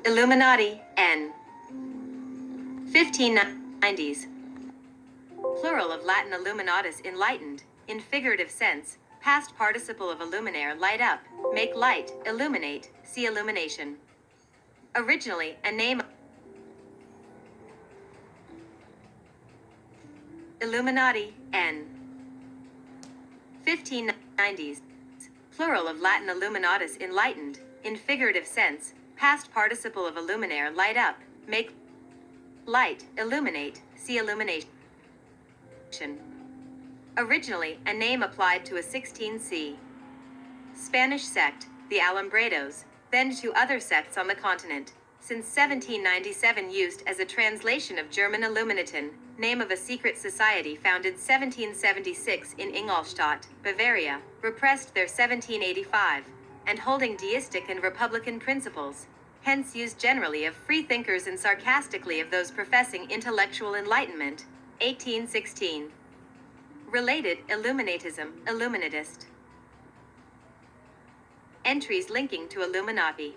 Illuminati, N. 1590s. Plural of Latin illuminatus, enlightened, in figurative sense, past participle of illuminare, light up, make light, illuminate, see illumination. Originally, a name. Illuminati, N. 1590s. Plural of Latin illuminatus, enlightened, in figurative sense, past participle of illuminare, light up, make light, illuminate, see illumination. Originally, a name applied to a 16c. Spanish sect, the Alumbrados, then to other sects on the continent. Since 1797 used as a translation of German Illuminaten, name of a secret society founded 1776 in Ingolstadt, Bavaria, repressed their 1785, and holding deistic and republican principles, hence used generally of free thinkers and sarcastically of those professing intellectual enlightenment, 1816. Related, Illuminatism, Illuminatist. Entries linking to Illuminati.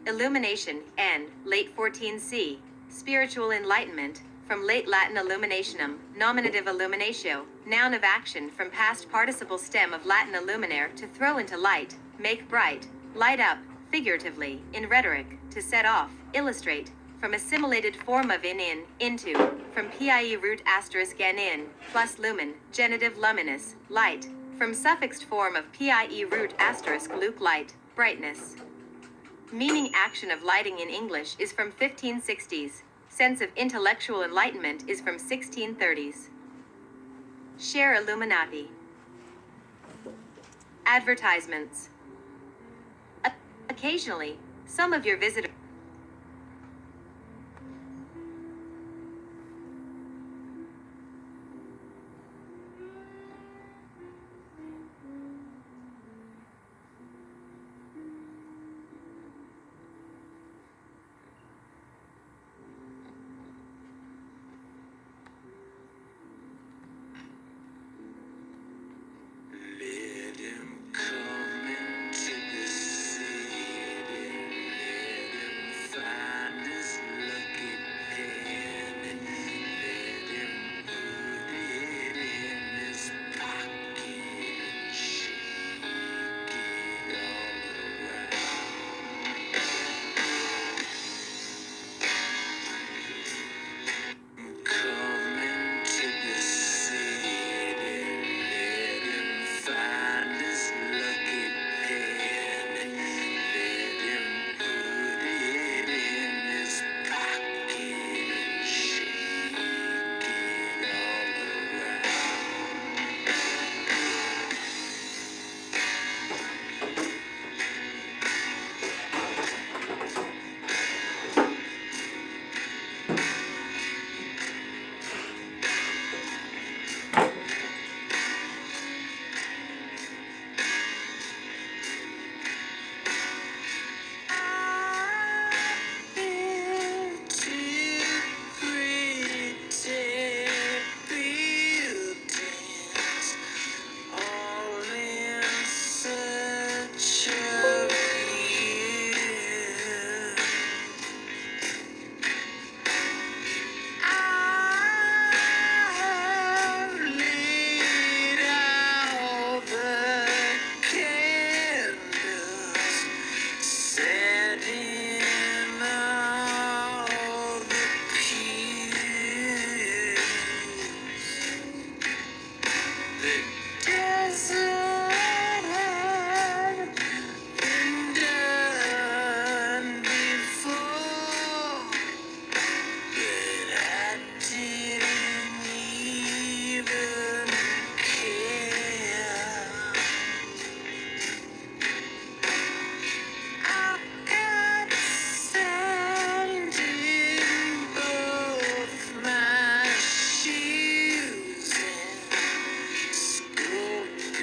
Illumination, N, late 14c, spiritual enlightenment, from late Latin illuminationem, nominative illuminatio, noun of action from past participle stem of Latin illuminare, to throw into light, make bright, light up, figuratively, in rhetoric, to set off, illustrate, from assimilated form of in, into, from pie root asterisk in, plus lumen, genitive luminous, light, from suffixed form of pie root asterisk luke, light, brightness. Meaning action of lighting in English is from 1560s. Sense of intellectual enlightenment is from 1630s. Share Illuminati. Advertisements. Occasionally, some of your visitors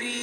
be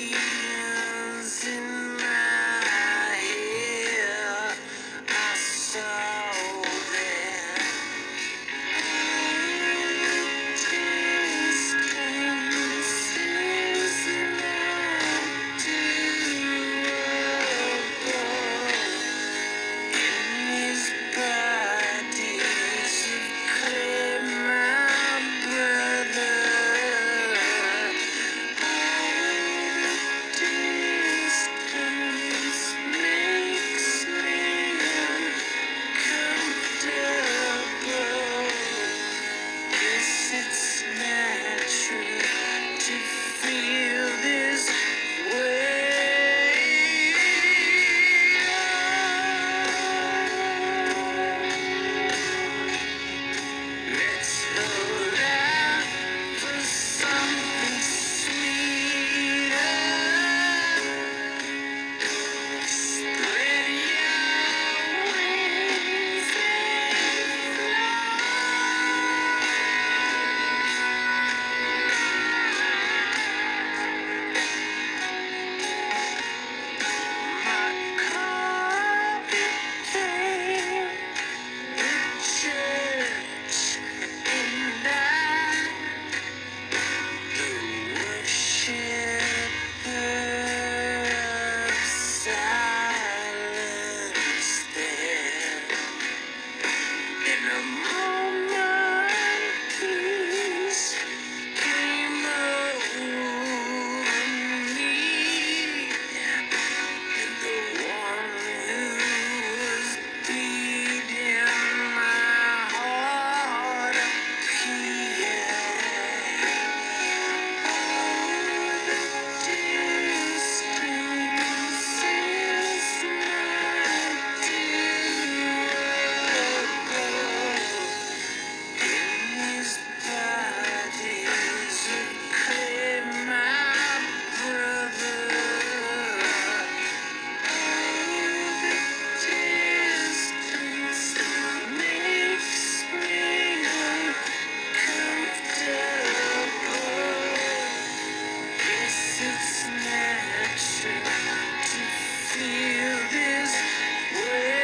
it's natural to feel this way.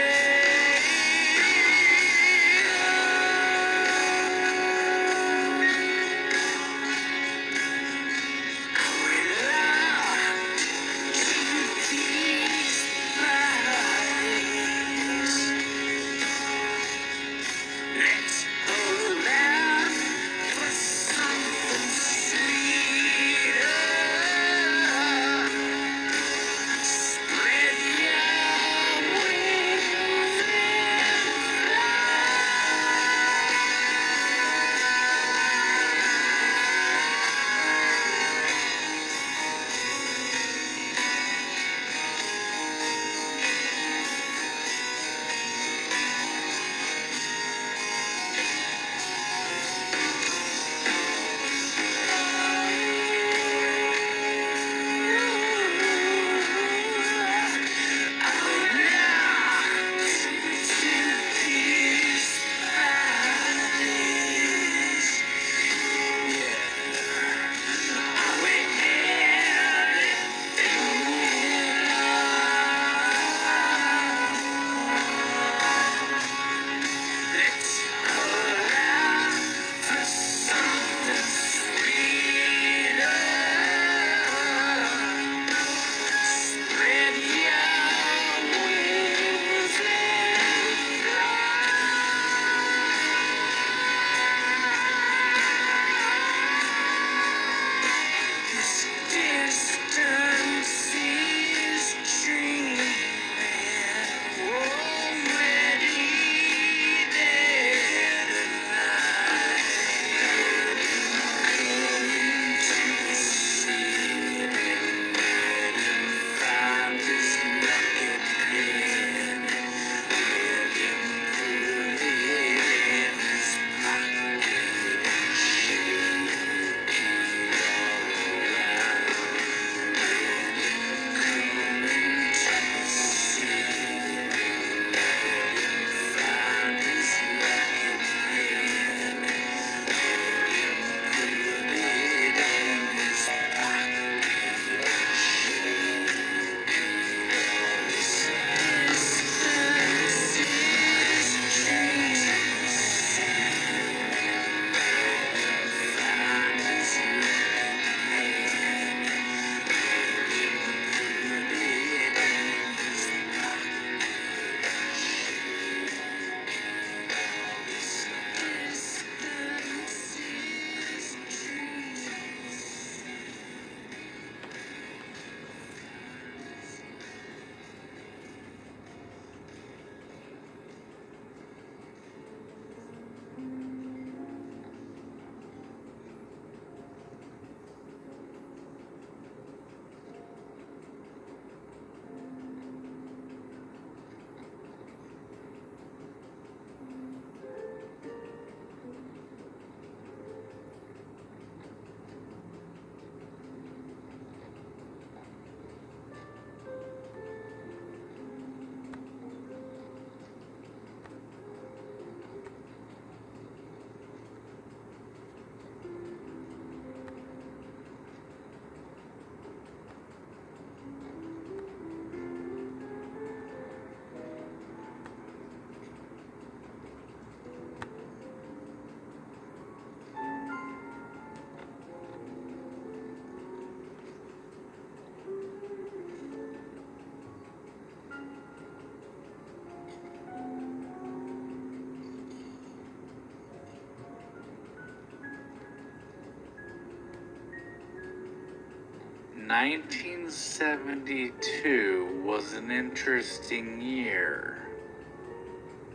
"1972 was an interesting year.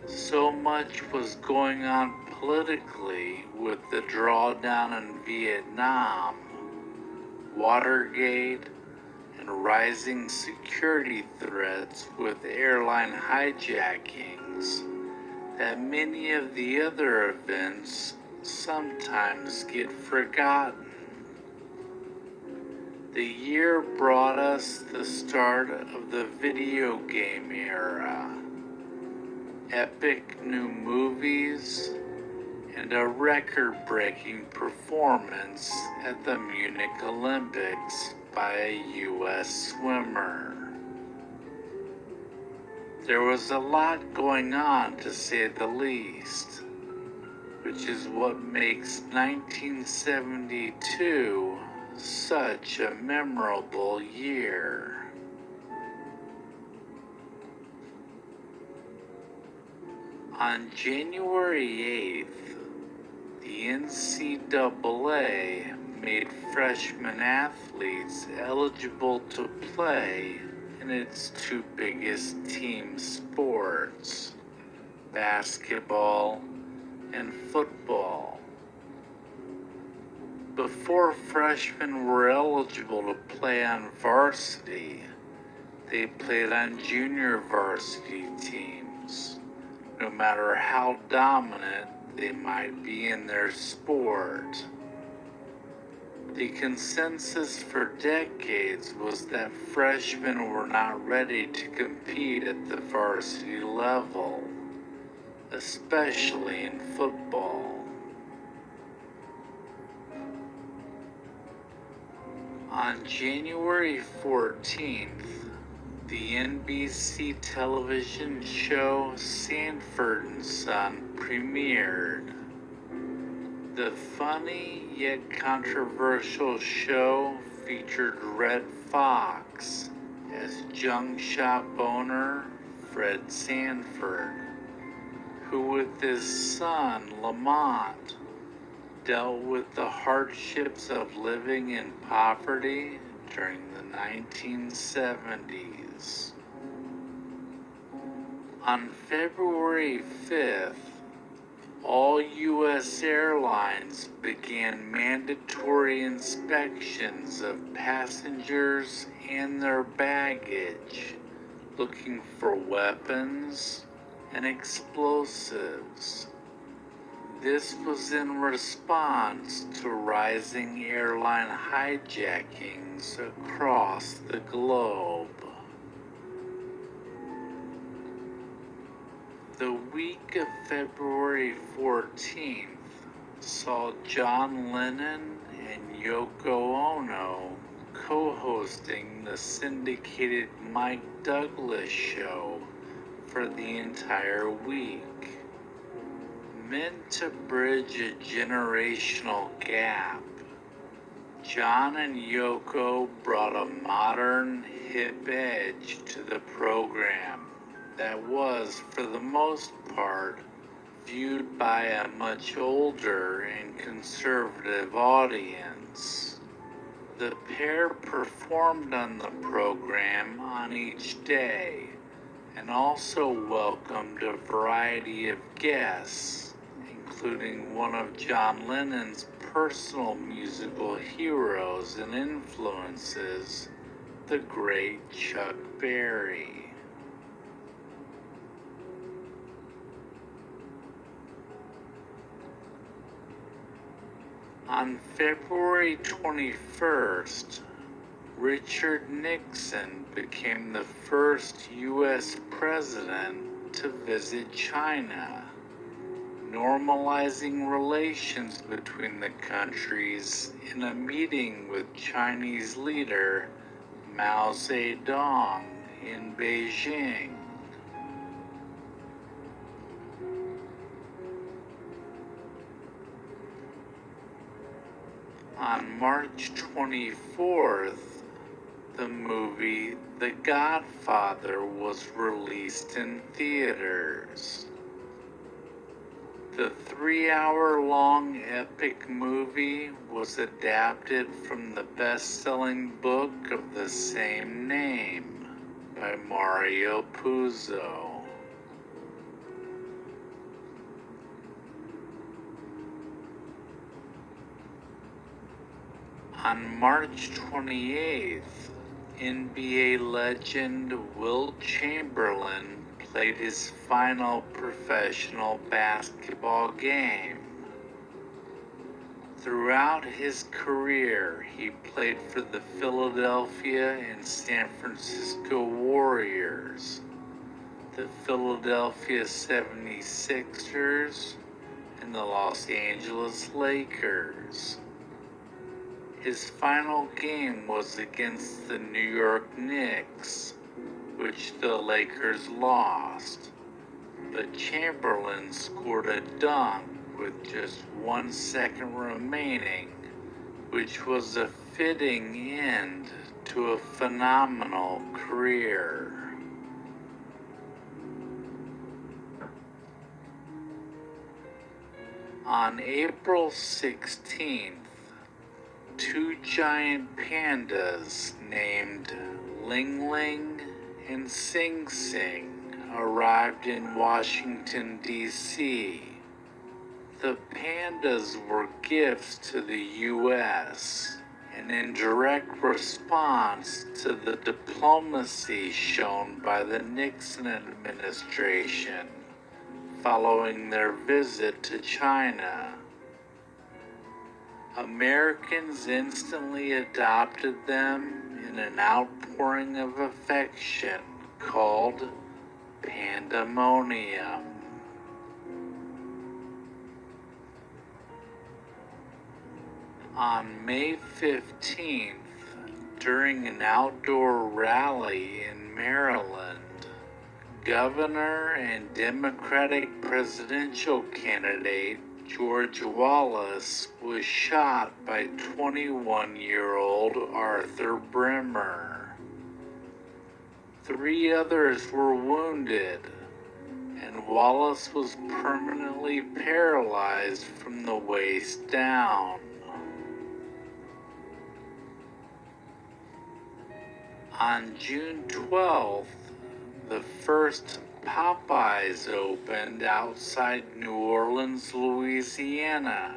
So much was going on politically with the drawdown in Vietnam, Watergate, and rising security threats with airline hijackings that many of the other events sometimes get forgotten. The year brought us the start of the video game era, epic new movies, and a record-breaking performance at the Munich Olympics. by a U.S. swimmer. There was a lot going on, to say the least, which is what makes 1972 such a memorable year. On January 8th, the NCAA made freshman athletes eligible to play in its two biggest team sports, basketball and football. Before freshmen were eligible to play on varsity, they played on junior varsity teams, no matter how dominant they might be in their sport. The consensus for decades was that freshmen were not ready to compete at the varsity level, especially in football. On January 14th, the NBC television show Sanford and Son premiered. The funny yet controversial show featured Red Fox as junk shop owner Fred Sanford, who with his son Lamont dealt with the hardships of living in poverty during the 1970s. On February 5th, all U.S. airlines began mandatory inspections of passengers and their baggage, looking for weapons and explosives. This was in response to rising airline hijackings across the globe. The week of February 14th saw John Lennon and Yoko Ono co-hosting the syndicated Mike Douglas show for the entire week. Meant to bridge a generational gap, John and Yoko brought a modern, hip edge to the program that was, for the most part, viewed by a much older and conservative audience. The pair performed on the program on each day and also welcomed a variety of guests, including one of John Lennon's personal musical heroes and influences, the great Chuck Berry. On February 21st, Richard Nixon became the first U.S. president to visit China, normalizing relations between the countries in a meeting with Chinese leader Mao Zedong in Beijing. On March 24th, the movie The Godfather was released in theaters. The 3-hour-long epic movie was adapted from the best-selling book of the same name by Mario Puzo. On March 28th, NBA legend Wilt Chamberlain played his final professional basketball game. Throughout his career, he played for the Philadelphia and San Francisco Warriors, the Philadelphia 76ers, and the Los Angeles Lakers. His final game was against the New York Knicks, which the Lakers lost. But Chamberlain scored a dunk with just 1 second remaining, which was a fitting end to a phenomenal career. On April 16th, two giant pandas named Ling Ling and Sing Sing arrived in Washington, D.C. The pandas were gifts to the U.S. and in direct response to the diplomacy shown by the Nixon administration following their visit to China. Americans instantly adopted them in an outpouring of affection called pandemonium. On May 15th, during an outdoor rally in Maryland, Governor and Democratic presidential candidate George Wallace was shot by 21-year-old Arthur Bremer. 3 others were wounded, and Wallace was permanently paralyzed from the waist down. On June 12th, the first Popeyes opened outside New Orleans, Louisiana.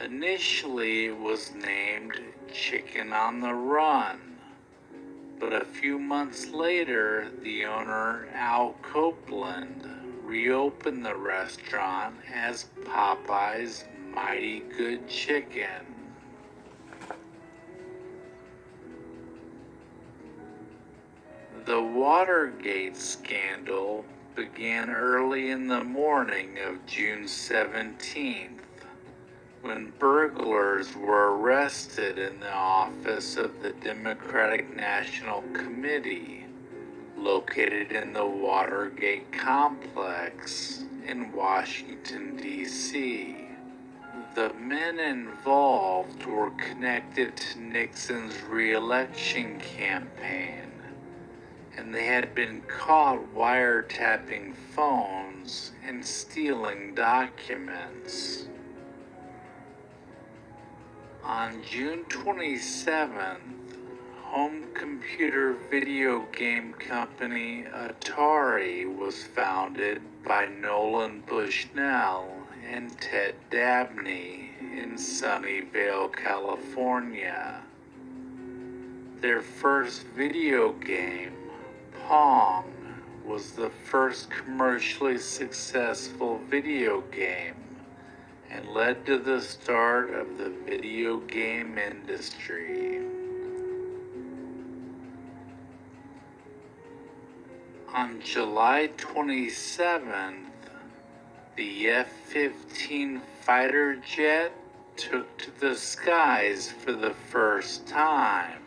Initially, it was named Chicken on the Run, but a few months later, the owner, Al Copeland, reopened the restaurant as Popeyes Mighty Good Chicken. The Watergate Scandal began early in the morning of June 17th, when burglars were arrested in the office of the Democratic National Committee, located in the Watergate complex in Washington, D.C. The men involved were connected to Nixon's re-election campaign, and they had been caught wiretapping phones and stealing documents. On June 27th, home computer video game company Atari was founded by Nolan Bushnell and Ted Dabney in Sunnyvale, California. Their first video game, Pong, was the first commercially successful video game and led to the start of the video game industry. On July 27th, the F-15 fighter jet took to the skies for the first time.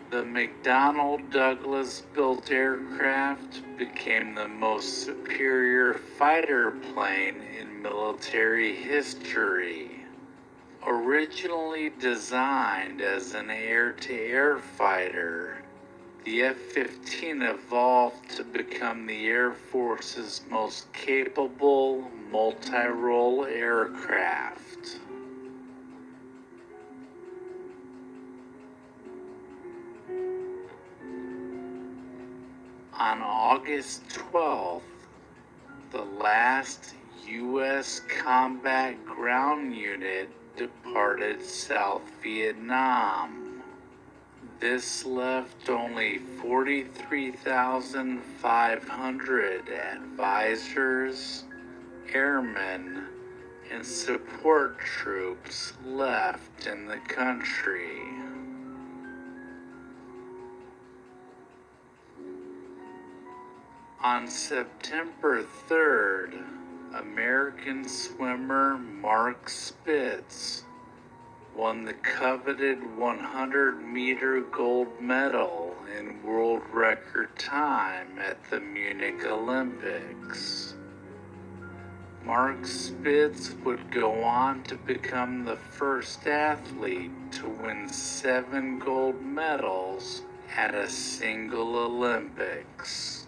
The McDonnell Douglas built aircraft became the most superior fighter plane in military history. Originally designed as an air-to-air fighter, the F-15 evolved to become the Air Force's most capable multi-role aircraft. On August 12th, the last U.S. combat ground unit departed South Vietnam. This left only 43,500 advisors, airmen, and support troops left in the country. On September 3rd, American swimmer Mark Spitz won the coveted 100-meter gold medal in world record time at the Munich Olympics. Mark Spitz would go on to become the first athlete to win 7 gold medals at a single Olympics.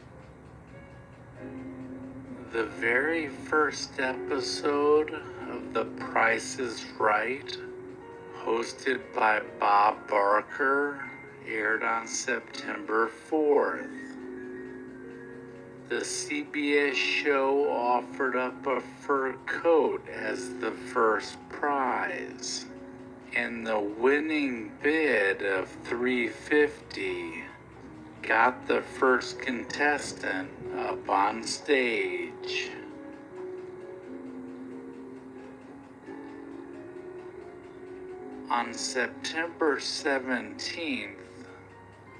The very first episode of The Price is Right, hosted by Bob Barker, aired on September 4th. The CBS show offered up a fur coat as the first prize, and the winning bid of $350 got the first contestant up on stage. On September 17th,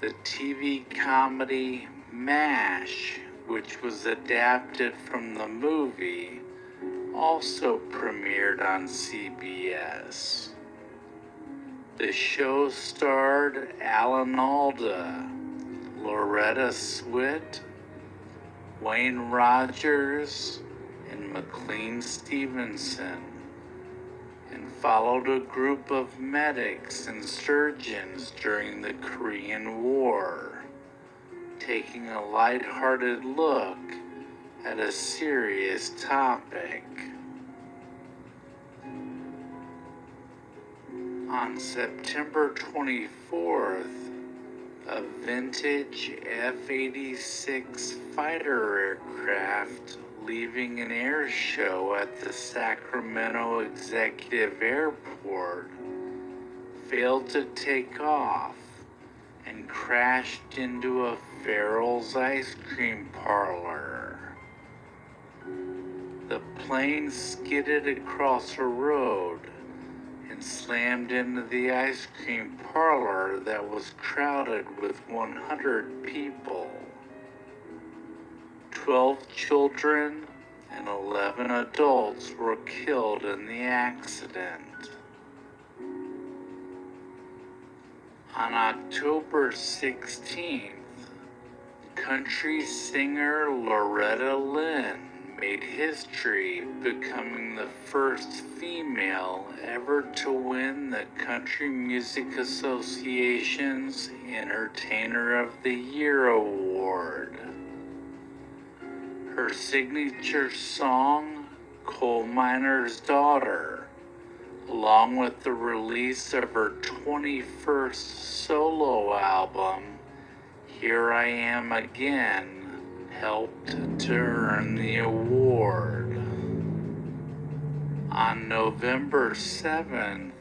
the TV comedy MASH, which was adapted from the movie, also premiered on CBS. The show starred Alan Alda, Loretta Swit, Wayne Rogers, and McLean Stevenson, and followed a group of medics and surgeons during the Korean War, taking a lighthearted look at a serious topic. On September 24th, a vintage F-86 fighter aircraft leaving an air show at the Sacramento Executive Airport failed to take off and crashed into a Farrell's ice cream parlor. The plane skidded across a road and slammed into the ice cream parlor that was crowded with 100 people. 12 children and 11 adults were killed in the accident. On October 16th, country singer Loretta Lynn made history, becoming the first female ever to win the Country Music Association's Entertainer of the Year award. Her signature song, Coal Miner's Daughter, along with the release of her 21st solo album, Here I Am Again, helped to earn the award. On November 7th,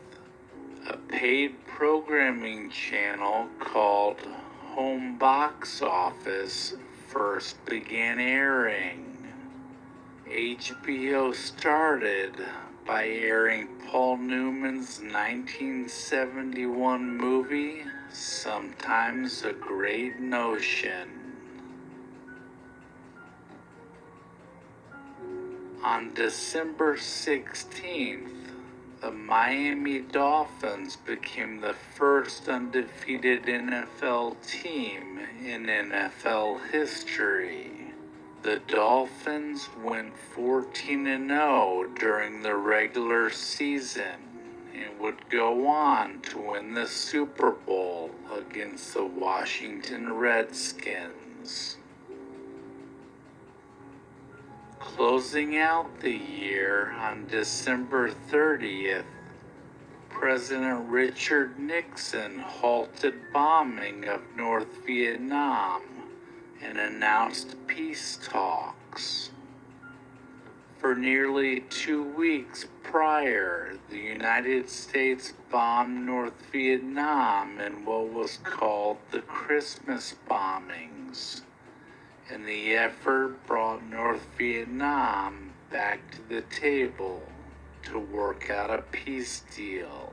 a paid programming channel called Home Box Office first began airing. HBO started by airing Paul Newman's 1971 movie, Sometimes a Great Notion. On December 16th, the Miami Dolphins became the first undefeated NFL team in NFL history. The Dolphins went 14-0 during the regular season and would go on to win the Super Bowl against the Washington Redskins. Closing out the year on December 30th, President Richard Nixon halted bombing of North Vietnam and announced peace talks. For nearly 2 weeks prior, the United States bombed North Vietnam in what was called the Christmas bombings, and the effort brought North Vietnam back to the table to work out a peace deal.